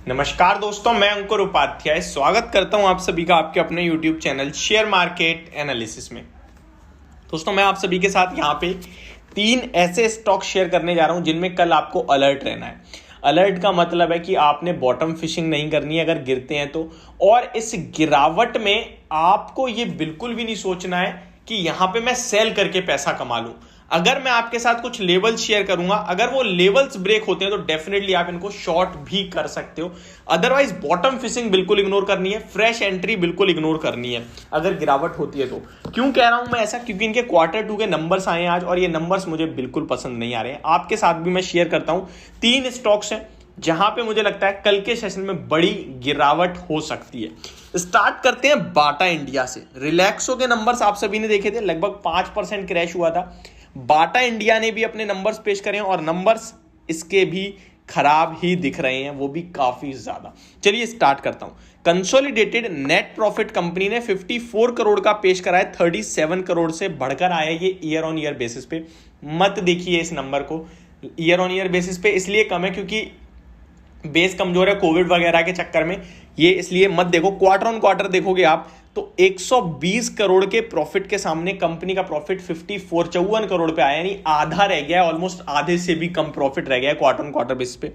नमस्कार दोस्तों, मैं अंकुर उपाध्याय स्वागत करता हूं आप सभी का आपके अपने YouTube channel share market analysis में। दोस्तों, मैं आप सभी के साथ यहां पे 3 ऐसे स्टॉक शेयर करने जा रहा हूं जिनमें कल आपको अलर्ट रहना है। अलर्ट का मतलब है कि आपने बॉटम फिशिंग नहीं करनी है अगर गिरते हैं तो, और इस गिरावट में आपको ये बिल्कुल भी नहीं सोचना है कि यहां पे मैं सेल करके पैसा कमा लूं। अगर मैं आपके साथ कुछ लेवल्स शेयर करूंगा, अगर वो लेवल्स ब्रेक होते हैं तो डेफिनेटली आप इनको शॉर्ट भी कर सकते हो। अदरवाइज बॉटम फिशिंग बिल्कुल इग्नोर करनी है, फ्रेश एंट्री बिल्कुल इग्नोर करनी है अगर गिरावट होती है तो। क्यों कह रहा हूं मैं ऐसा? क्योंकि इनके Q2 के नंबर्स आए हैं आज और ये नंबर्स मुझे बिल्कुल पसंद नहीं आ रहे हैं। आपके साथ भी मैं शेयर करता हूं 3 स्टॉक्स हैं जहां पे मुझे लगता है कल के सेशन में बड़ी गिरावट हो सकती है। स्टार्ट करते हैं बाटा इंडिया से। रिलैक्सो के नंबर्स आप सभी ने देखे थे, लगभग 5% क्रैश हुआ था। बाटा इंडिया ने भी अपने नंबर्स पेश करे हैं और नंबर्स इसके भी खराब ही दिख रहे हैं, वो भी काफी ज्यादा। चलिए स्टार्ट करता हूं। कंसोलिडेटेड नेट प्रॉफिट कंपनी ने 54 करोड़ का पेश करा है, 37 करोड़ से बढ़कर आया ये ईयर ऑन ईयर बेसिस पे। मत देखिए इस नंबर को ईयर ऑन ईयर बेसिस पे, इसलिए कम है क्योंकि बेस कमजोर है कोविड वगैरह के चक्कर में, ये इसलिए मत देखो। क्वार्टर ऑन क्वार्टर देखोगे आप तो 120 करोड़ के प्रॉफिट के सामने कंपनी का प्रॉफिट 54 करोड़ पे आया, यानी आधा रह गया है, ऑलमोस्ट आधे से भी कम प्रॉफिट रह गया है क्वार्टर ऑन क्वार्टर बेसिस पे।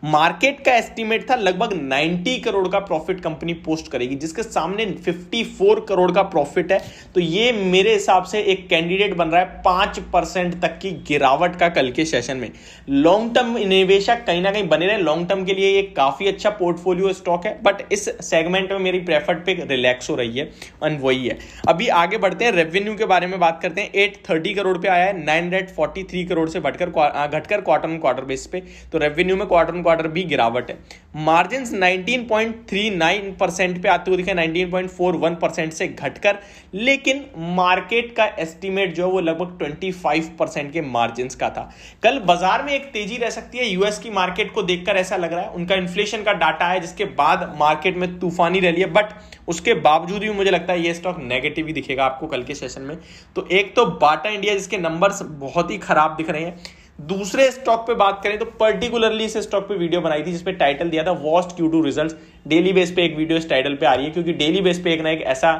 मार्केट का एस्टीमेट था लगभग 90 करोड़ का प्रॉफिट कंपनी पोस्ट करेगी, जिसके सामने 54 करोड़ का प्रॉफिट है। तो ये मेरे हिसाब से एक कैंडिडेट बन रहा है 5% तक की गिरावट का कल के सेशन में। लॉन्ग टर्म निवेशक कहीं ना कहीं बने रहे, लॉन्ग टर्म के लिए ये काफी अच्छा पोर्टफोलियो स्टॉक है, बट इस सेगमेंट में मेरी प्रेफर्ड पे रिलैक्स हो रही है, वही है। अभी आगे बढ़ते हैं, रेवेन्यू के बारे में बात करते हैं। 830 करोड़ पे आया है, 943 करोड़ से घटकर क्वार्टर ऑन क्वार्टर बेस पे। तो रेवेन्यू में क्वार्टर ऑन क्वार्टर भी गिरावट है। मार्जिन्स 19.39% पे आते हुए दिखे, 19.41% से घटकर, लेकिन मार्केट का एस्टीमेट जो है वो लगभग 25% के मार्जिन्स का था। कल बाजार में एक तेजी रह सकती है, यूएस की मार्केट को देखकर ऐसा लग रहा है। उनका इन्फ्लेशन का डाटा है जिसके बाद मार्केट में तूफानी रैली है, बट उसके बावजूद भी मुझे लगता है ये स्टॉक नेगेटिव ही दिखेगा आपको कल के सेशन में। तो एक तो बाटा इंडिया जिसके नंबर्स बहुत ही खराब दिख रहे हैं। दूसरे स्टॉक पे बात करें तो पर्टिकुलरली इस स्टॉक पे वीडियो बनाई थी जिसपे टाइटल दिया था worst Q2 results. Daily base पे एक वीडियो इस टाइटल पे आ रही है क्योंकि डेली बेस पे एक ना एक ऐसा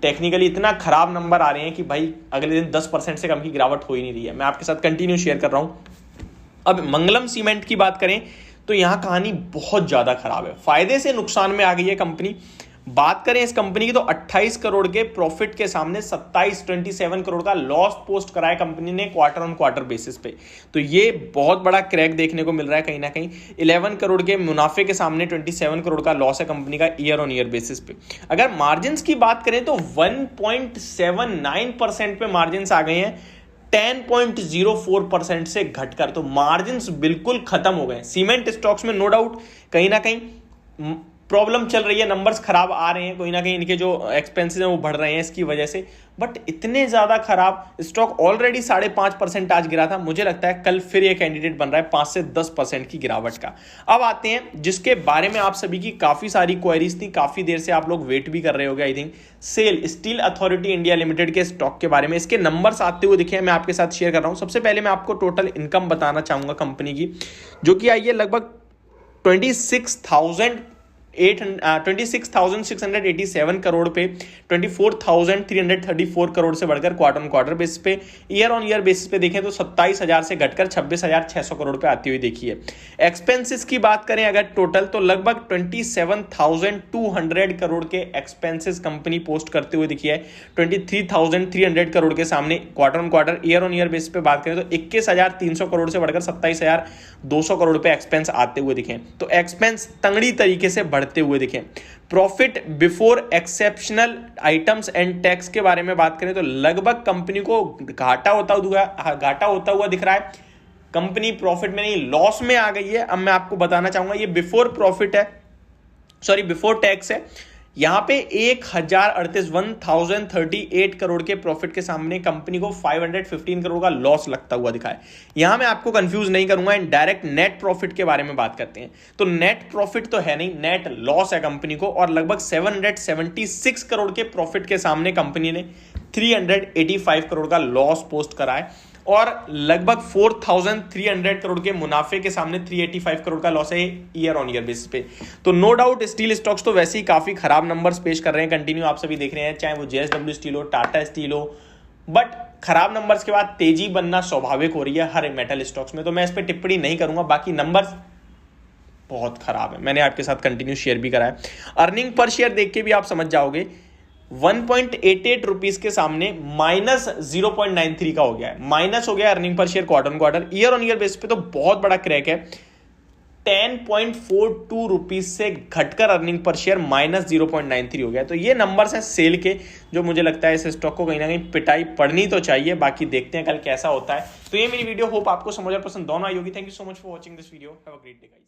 टेक्निकली इतना खराब नंबर आ रहे हैं कि भाई अगले दिन 10% से कम की गिरावट हो ही नहीं रही है। मैं आपके साथ कंटिन्यू शेयर कर रहा हूं। अब मंगलम सीमेंट की बात करें तो यहां कहानी बहुत ज्यादा खराब है, फायदे से नुकसान में आ गई है कंपनी। बात करें इस कंपनी की तो 28 करोड़ के प्रॉफिट के सामने 27 करोड़ का लॉस पोस्ट कराया कंपनी ने क्वार्टर ऑन क्वार्टर बेसिस पे। तो ये बहुत बड़ा क्रैक देखने को मिल रहा है कहीं ना कहीं। 11 करोड़ के मुनाफे के सामने 27 करोड़ का लॉस है कंपनी का ईयर ऑन ईयर बेसिस पे। अगर मार्जिन्स की बात करें तो 1.79% पे मार्जिन्स आ गए हैं 10.04% से घटकर। तो मार्जिन्स बिल्कुल खत्म हो गए। सीमेंट स्टॉक्स में नो डाउट कहीं ना कहीं प्रॉब्लम चल रही है, नंबर्स खराब आ रहे हैं, कोई ना कहीं इनके जो एक्सपेंसेस हैं वो बढ़ रहे हैं इसकी वजह से, बट इतने ज्यादा खराब स्टॉक ऑलरेडी 5.5% आज गिरा था। मुझे लगता है कल फिर ये कैंडिडेट बन रहा है 5 से 10% की गिरावट का। अब आते हैं जिसके बारे में आप सभी की काफी सारी क्वेरीज थी, काफी देर से आप लोग वेट भी कर रहे होगे I think, SAIL steel authority India limited के स्टॉक के बारे में। इसके नंबर्स आते हुए दिखे, मैं आपके साथ शेयर कर रहा हूं। सबसे पहले मैं आपको टोटल इनकम बताना चाहूंगा कंपनी की, जो कि आई है लगभग 26,687 करोड़ पे 24,334 करोड़ से बढ़कर क्वार्टर ऑन क्वार्टर बेसिस पे। ईयर ऑन ईयर बेसिस पे देखें तो 27,000 से घटकर 26,600 करोड़ पे आती हुई देखी है। एक्सपेंसेस की बात करें अगर टोटल तो लगभग 27,200 करोड़ के एक्सपेंसेस कंपनी पोस्ट करते हुए दिखी है, 23,300 करोड़ के सामने quarter on quarter. Year on year basis पे बात करें तो 21,300 करोड़ से बढ़कर 27,200 करोड़ पे एक्सपेंस आते हुए दिखे। तो एक्सपेंस तंगड़ी तरीके से बढ़ते हुए दिखे। Profit before exceptional items and tax के बारे में बात करें तो लगभग कंपनी को घाटा होता हुआ दिख रहा है। कंपनी प्रॉफिट में नहीं लॉस में आ गई है। अब मैं आपको बताना चाहूंगा ये बिफोर टैक्स है। यहां पे 1038 करोड़ के प्रॉफिट के सामने कंपनी को 515 करोड़ का लॉस लगता हुआ दिखा है। यहां मैं आपको कंफ्यूज नहीं करूंगा, डायरेक्ट नेट प्रॉफिट के बारे में बात करते हैं तो नेट प्रॉफिट तो है नहीं, नेट लॉस है कंपनी को, और लगभग 776 करोड़ के प्रॉफिट के सामने कंपनी ने 385 करोड़ का लॉस पोस्ट करा है। और लगभग 4,300 करोड़ के मुनाफे के सामने 385 करोड़ का लॉस है ईयर ऑन ईयर बेसिस पे। तो नो डाउट स्टील स्टॉक्स तो वैसे ही काफी खराब नंबर्स पेश कर रहे हैं, कंटिन्यू आप सभी देख रहे हैं, चाहे वो जेएसडब्ल्यू स्टील हो, टाटा स्टील हो, बट खराब नंबर्स के बाद तेजी बनना स्वाभाविक हो रही है हर मेटल स्टॉक्स में। तो मैं इस पर टिप्पणी नहीं करूंगा, बाकी नंबर्स बहुत खराब है, मैंने आपके साथ कंटिन्यू शेयर भी करा है। अर्निंग पर शेयर देख के भी आप समझ जाओगे 1.88 रुपीज के सामने माइनस 0.93 का हो गया है, माइनस हो गया earning per share quarter on quarter. Year on year base पे तो बहुत बड़ा क्रैक है, 10.42 रुपीज से घटकर अर्निंग पर शेयर माइनस 0.93 हो गया। तो ये नंबर्स हैं सेल के, जो मुझे लगता है इस स्टॉक को कहीं ना कहीं पिटाई पड़नी तो चाहिए, बाकी देखते हैं कल कैसा होता है। तो ये मेरी वीडियो, होप आपको समझ और पसंद दोनों आई होगी। Thank you so much for watching this video, have a great day guys.